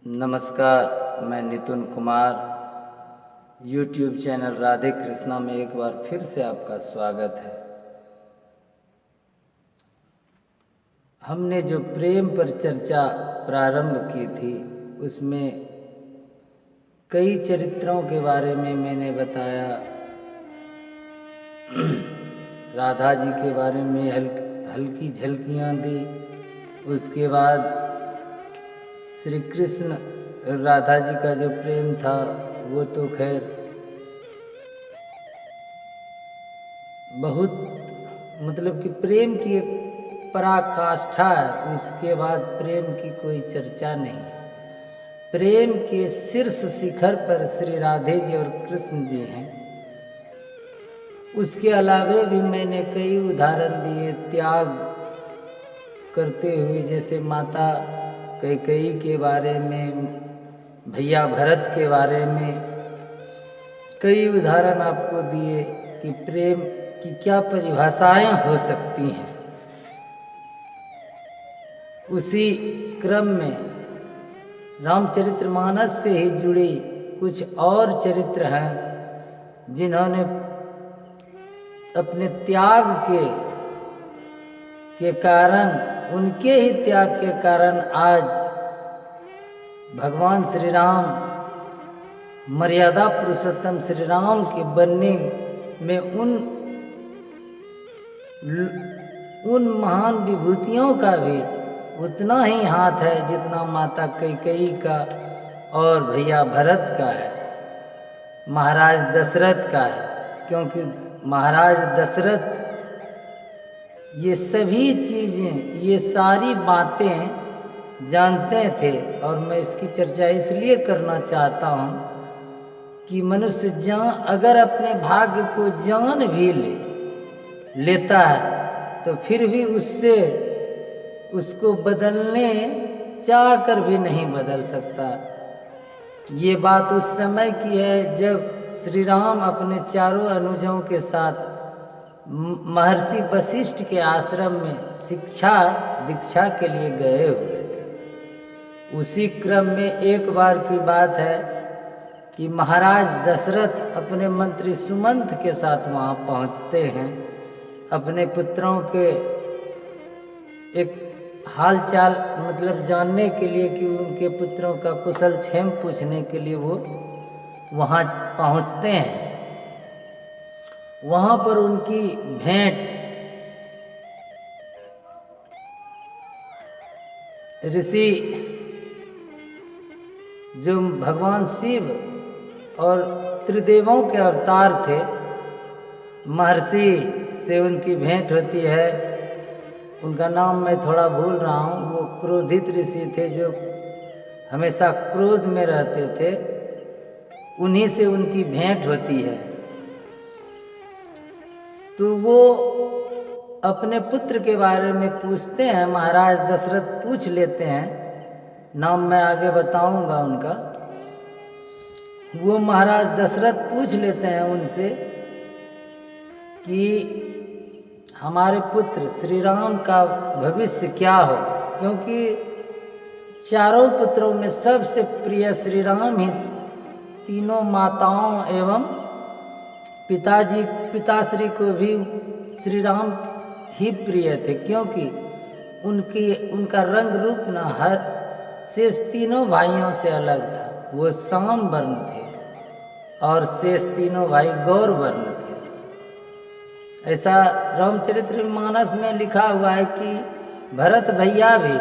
नमस्कार, मैं Nitin Kumar. YouTube channel Radhe Krishna में एक बार फिर से आपका स्वागत है। हमने जो प्रेम पर चर्चा प्रारंभ की थी उसमें कई चरित्रों के बारे में मैंने बताया। राधा जी के बारे में हल्की झलकियाँ दी। उसके बाद श्री कृष्ण और राधा जी का जो प्रेम था वो तो खैर बहुत मतलब कि प्रेम की एक पराकाष्ठा है। उसके बाद प्रेम की कोई चर्चा नहीं है। प्रेम के शीर्ष शिखर पर श्री राधे जी और कृष्ण जी हैं। उसके अलावे भी मैंने कई उदाहरण दिए त्याग करते हुए, जैसे माता कैकेयी के बारे में, भैया भरत के बारे में कई उदाहरण आपको दिए कि प्रेम की क्या परिभाषाएं हो सकती हैं। उसी क्रम में रामचरितमानस से ही जुड़े कुछ और चरित्र हैं जिन्होंने अपने त्याग के कारण, उनके ही त्याग के कारण आज भगवान श्री राम, मर्यादा पुरुषोत्तम श्री राम के बनने में उन महान विभूतियों का भी उतना ही हाथ है जितना माता कैकेयी का और भैया भरत का है, महाराज दशरथ का है। क्योंकि महाराज दशरथ ये सभी चीज़ें, ये सारी बातें जानते थे। और मैं इसकी चर्चा इसलिए करना चाहता हूँ कि मनुष्य अगर अपने भाग्य को जान भी लेता है तो फिर भी उसको बदलने चाह कर भी नहीं बदल सकता। ये बात उस समय की है जब श्री राम अपने चारों अनुजों के साथ महर्षि वशिष्ठ के आश्रम में शिक्षा दीक्षा के लिए गए हुए थे। उसी क्रम में एक बार की बात है कि महाराज दशरथ अपने मंत्री सुमंत के साथ वहाँ पहुँचते हैं। अपने पुत्रों के एक हालचाल मतलब जानने के लिए कि उनके पुत्रों का कुशल क्षेम पूछने के लिए वो वहाँ पहुँचते हैं। वहाँ पर उनकी भेंट ऋषि जो भगवान शिव और त्रिदेवों के अवतार थे, महर्षि से उनकी भेंट होती है। उनका नाम मैं थोड़ा भूल रहा हूँ। वो क्रोधित ऋषि थे जो हमेशा क्रोध में रहते थे। उन्हीं से उनकी भेंट होती है। तो वो अपने पुत्र के बारे में पूछते हैं। महाराज दशरथ पूछ लेते हैं, नाम मैं आगे बताऊंगा उनका। वो महाराज दशरथ पूछ लेते हैं उनसे कि हमारे पुत्र श्री राम का भविष्य क्या होगा, क्योंकि चारों पुत्रों में सबसे प्रिय श्री राम ही तीनों माताओं एवं पिताश्री को भी श्री राम ही प्रिय थे। क्योंकि उनका रंग रूप न हर शेष तीनों भाइयों से अलग था। वो साम वर्ण थे और शेष तीनों भाई गौर वर्ण थे। ऐसा रामचरितमानस में लिखा हुआ है कि भरत भैया भी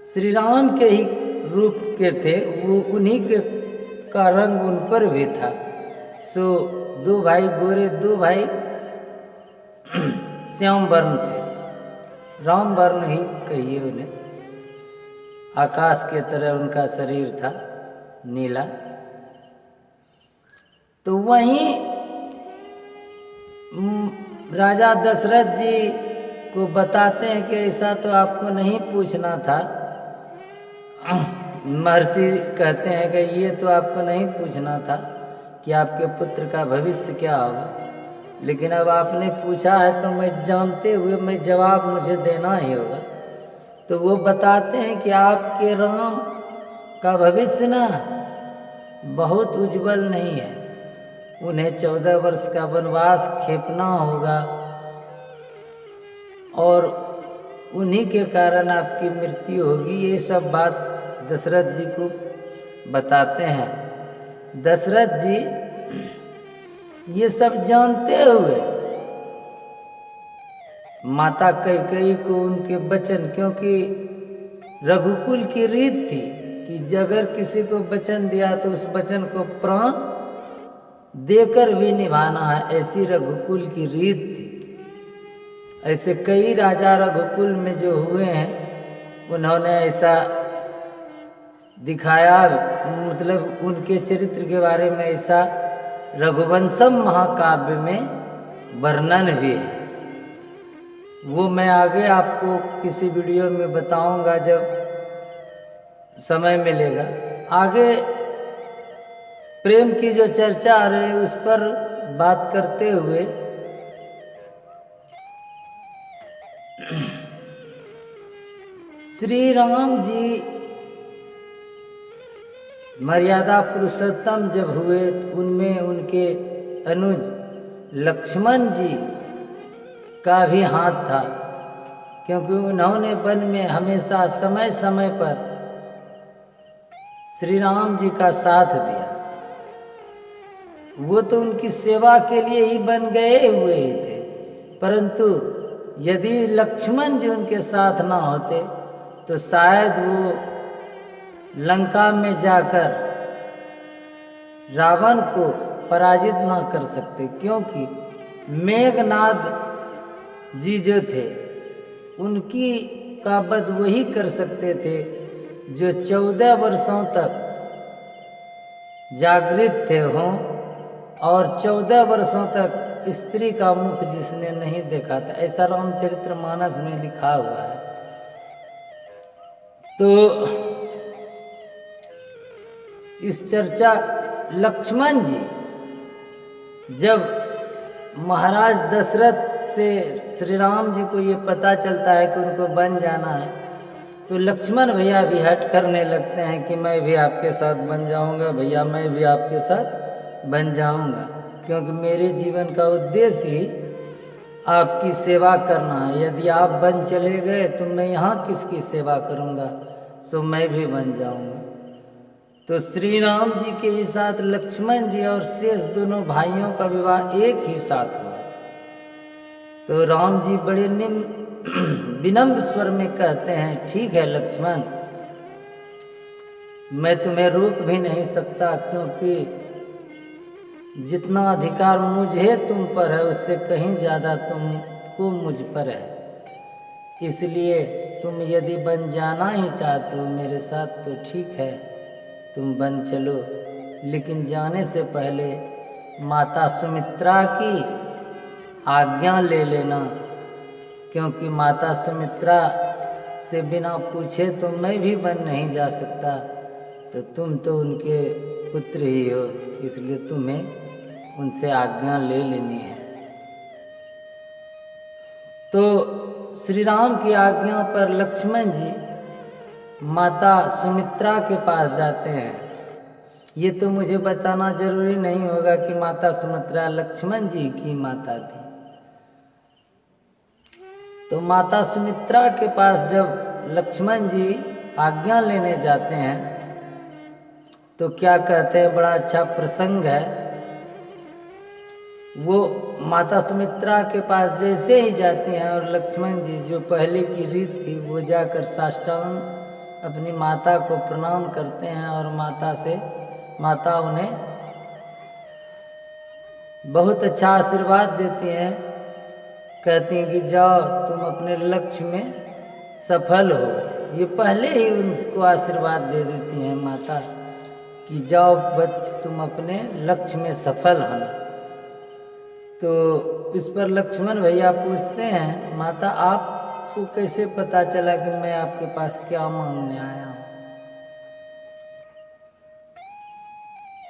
श्री राम के ही रूप के थे। वो उन्हीं के का रंग उन पर भी था। सो दो भाई गोरे, दो भाई श्याम वर्ण थे। राम वर्ण ही कहिए उन्हें। आकाश के तरह उनका शरीर था, नीला। तो वहीं राजा दशरथ जी को बताते हैं कि ऐसा तो आपको नहीं पूछना था। महर्षि कहते हैं कि ये तो आपको नहीं पूछना था कि आपके पुत्र का भविष्य क्या होगा, लेकिन अब आपने पूछा है तो मैं जानते हुए मैं जवाब मुझे देना ही होगा। तो वो बताते हैं कि आपके राम का भविष्य ना बहुत उज्जवल नहीं है। उन्हें 14 वर्ष का वनवास खेपना होगा और उन्हीं के कारण आपकी मृत्यु होगी। ये सब बात दशरथ जी को बताते हैं। दशरथ जी ये सब जानते हुए माता कैकेयी को उनके वचन, क्योंकि रघुकुल की रीत थी कि अगर किसी को वचन दिया तो उस वचन को प्राण देकर भी निभाना है, ऐसी रघुकुल की रीत थी। ऐसे कई राजा रघुकुल में जो हुए हैं उन्होंने ऐसा दिखाया, मतलब उनके चरित्र के बारे में ऐसा रघुवंशम महाकाव्य में वर्णन भी है। वो मैं आगे आपको किसी वीडियो में बताऊंगा जब समय मिलेगा। आगे प्रेम की जो चर्चा आ रही है उस पर बात करते हुए श्री राम जी मर्यादा पुरुषोत्तम जब हुए तो उनमें उनके अनुज लक्ष्मण जी का भी हाथ था, क्योंकि उन्होंने वन में हमेशा समय समय पर श्री राम जी का साथ दिया। वो तो उनकी सेवा के लिए ही बन गए हुए ही थे, परंतु यदि लक्ष्मण जी उनके साथ ना होते तो शायद वो लंका में जाकर रावण को पराजित ना कर सकते, क्योंकि मेघनाद जी जो थे उनकी का वध वही कर सकते थे जो 14 वर्षों तक जागृत थे हों और 14 वर्षों तक स्त्री का मुख जिसने नहीं देखा था, ऐसा रामचरितमानस में लिखा हुआ है। तो इस चर्चा लक्ष्मण जी जब महाराज दशरथ से श्री राम जी को ये पता चलता है कि उनको बन जाना है, तो लक्ष्मण भैया भी हट करने लगते हैं कि मैं भी आपके साथ बन जाऊंगा, भैया मैं भी आपके साथ बन जाऊंगा, क्योंकि मेरे जीवन का उद्देश्य ही आपकी सेवा करना है। यदि आप बन चले गए तो मैं यहाँ किसकी सेवा करूँगा, सो मैं भी बन जाऊँगा। तो श्री राम जी के ही साथ लक्ष्मण जी और शेष दोनों भाइयों का विवाह एक ही साथ हुआ। तो राम जी बड़े विनम्र स्वर में कहते हैं, ठीक है लक्ष्मण, मैं तुम्हें रोक भी नहीं सकता, क्योंकि जितना अधिकार मुझे तुम पर है उससे कहीं ज़्यादा तुमको मुझ पर है। इसलिए तुम यदि बन जाना ही चाहते हो मेरे साथ तो ठीक है, तुम बन चलो, लेकिन जाने से पहले माता सुमित्रा की आज्ञा ले लेना, क्योंकि माता सुमित्रा से बिना पूछे तो मैं भी बन नहीं जा सकता। तो तुम तो उनके पुत्र ही हो, इसलिए तुम्हें उनसे आज्ञा ले लेनी है। तो श्री राम की आज्ञा पर लक्ष्मण जी माता सुमित्रा के पास जाते हैं। ये तो मुझे बताना जरूरी नहीं होगा कि माता सुमित्रा लक्ष्मण जी की माता थी। तो माता सुमित्रा के पास जब लक्ष्मण जी आज्ञा लेने जाते हैं तो क्या कहते हैं, बड़ा अच्छा प्रसंग है। वो माता सुमित्रा के पास जैसे ही जाते हैं और लक्ष्मण जी जो पहले की रीत थी वो जाकर साष्टांग अपनी माता को प्रणाम करते हैं और माता उन्हें बहुत अच्छा आशीर्वाद देती हैं, कहती हैं कि जाओ तुम अपने लक्ष्य में सफल हो। ये पहले ही उनको आशीर्वाद दे देती हैं माता कि जाओ बस तुम अपने लक्ष्य में सफल होना। तो इस पर लक्ष्मण भैया पूछते हैं, माता आपको कैसे पता चला कि मैं आपके पास क्या मांगने आया हूँ।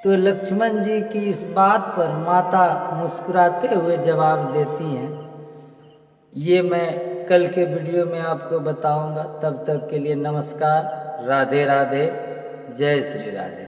तो लक्ष्मण जी की इस बात पर माता मुस्कुराते हुए जवाब देती हैं, ये मैं कल के वीडियो में आपको बताऊंगा। तब तक के लिए नमस्कार, राधे राधे, जय श्री राधे।